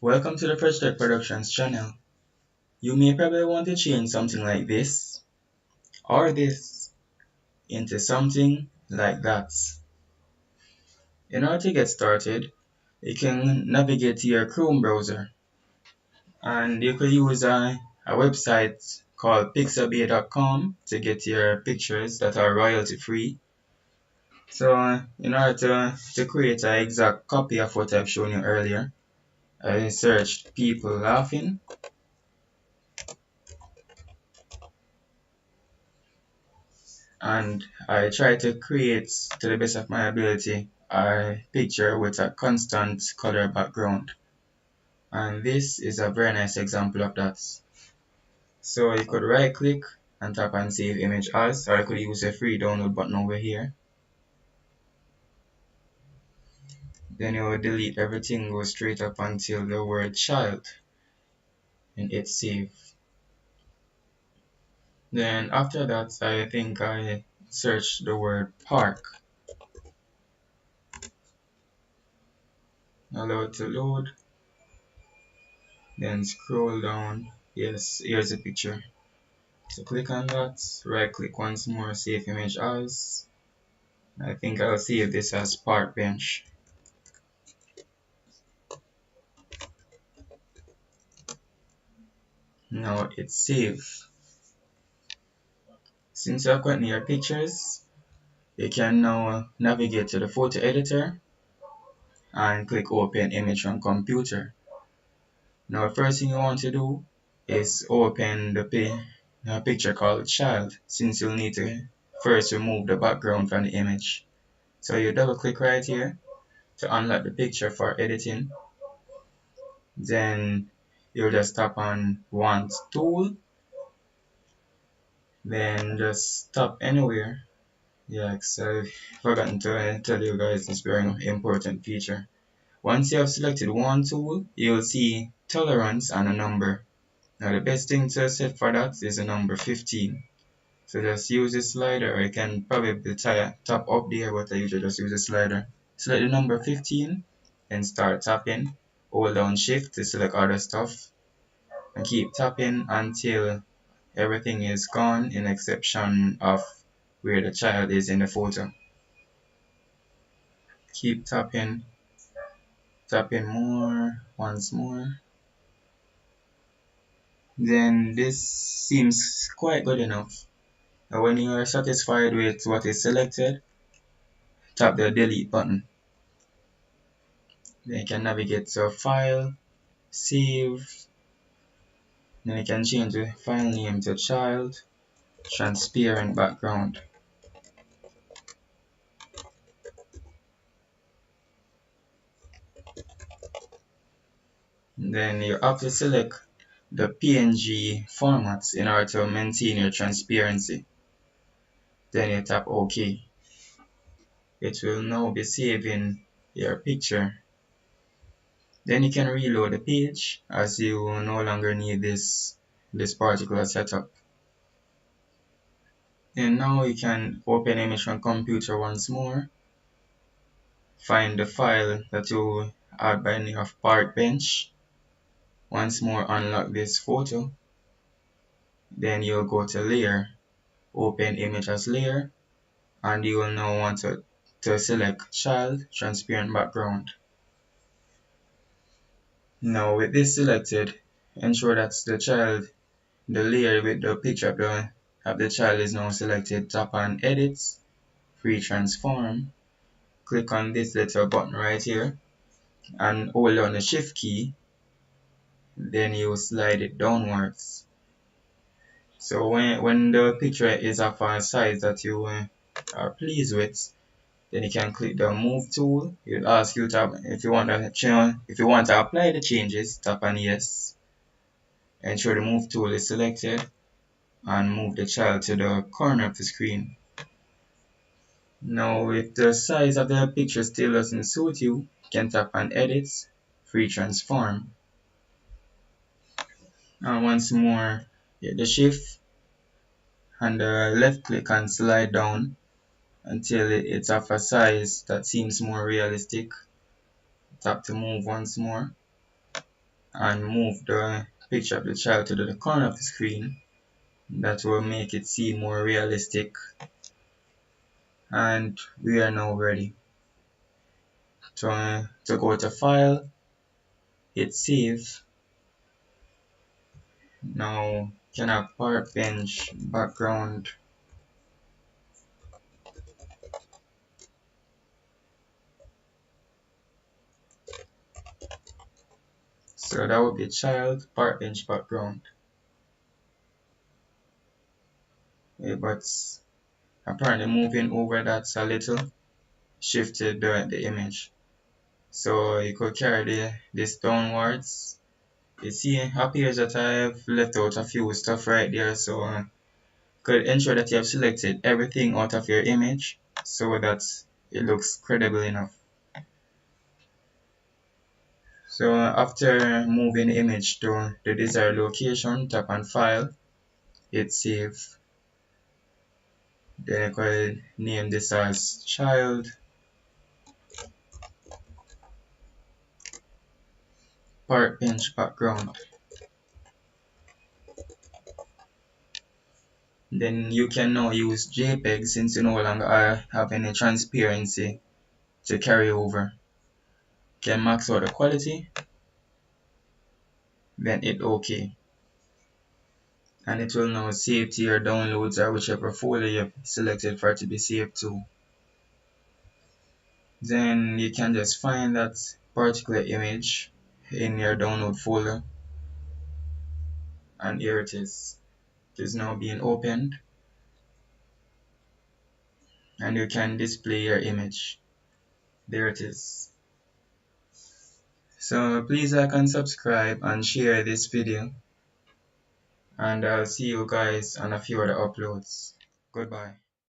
Welcome to the Fresh Tech Productions channel. You may probably want to change something like this or this into something like that. In order to get started, you can navigate to your Chrome browser and you could use a website called Pixlr.com to get your pictures that are royalty free. So in order to create an exact copy of what I've shown you earlier, I searched people laughing and I try to create, to the best of my ability, a picture with a constant color background. And this is a very nice example of that. So you could right click and tap on save image as, or I could use the free download button over here. Then you will delete everything, go straight up until the word child and hit save. Then after that, I think I searched the word park. Allow it to load. Then scroll down. Yes, here's the picture. So click on that, right click once more, save image as. I think I'll save this as park bench. Now it's saved. Since you have gotten your pictures, you can now navigate to the photo editor and click open image from computer. Now the first thing you want to do is open the picture called child, since you'll need to first remove the background from the image. So you double click right here to unlock the picture for editing. Then you'll just tap on want tool, then just tap anywhere. Yeah, so I've forgotten to tell you guys this very important feature. Once you have selected one tool, you'll see tolerance and a number. Now the best thing to set for that is the number 15. So just use the slider, or you can probably tap up there, but I usually just use the slider. Select the number 15 and start tapping. Hold down shift to select other stuff and keep tapping until everything is gone, in exception of where the child is in the photo. Keep tapping, tapping more, once more. Then this seems quite good enough. Now when you are satisfied with what is selected, tap the delete button. Then you can navigate to file, save. Then you can change the file name to child, transparent background. Then you have to select the PNG formats in order to maintain your transparency. Then you tap OK. It will now be saving your picture. Then you can reload the page as you no longer need this particular setup. And now you can open image from computer once more. Find the file that you add by name of park bench. Once more unlock this photo. Then you'll go to layer, open image as layer, and you will now want to select child, transparent background. Now with this selected, ensure that the layer with the picture of the child is now selected. Tap on edit, free transform, click on this little button right here and hold down the shift key, then you slide it downwards. So when the picture is of a size that you are pleased with, then you can click the move tool. It'll ask you to, if you want to apply the changes, tap on yes. Ensure the move tool is selected and move the child to the corner of the screen. Now if the size of the picture still doesn't suit you, you can tap on edit, free transform. And once more, hit the shift and left click and slide down until it's of a size that seems more realistic. Tap to move once more. and move the picture of the child to the corner of the screen. That will make it seem more realistic. And we are now ready to go to File, hit Save. Now can have park bench background. So that would be child park bench background. Yeah, but apparently moving over that's a little shifted the image. So you could carry this downwards. You see, it appears that I've left out a few stuff right there, so could ensure that you have selected everything out of your image so that it looks credible enough. So after moving the image to the desired location, tap on File, hit Save. Then I could name this as Child Park Bench Background. Then you can now use JPEG since you no longer have any transparency to carry over. Can max out the quality, then hit OK. And it will now save to your downloads or whichever folder you've selected for it to be saved to. Then you can just find that particular image in your download folder, and here it is. It is now being opened, and you can display your image. There it is. So please like and subscribe and share this video, and I'll see you guys on a few other uploads. Goodbye.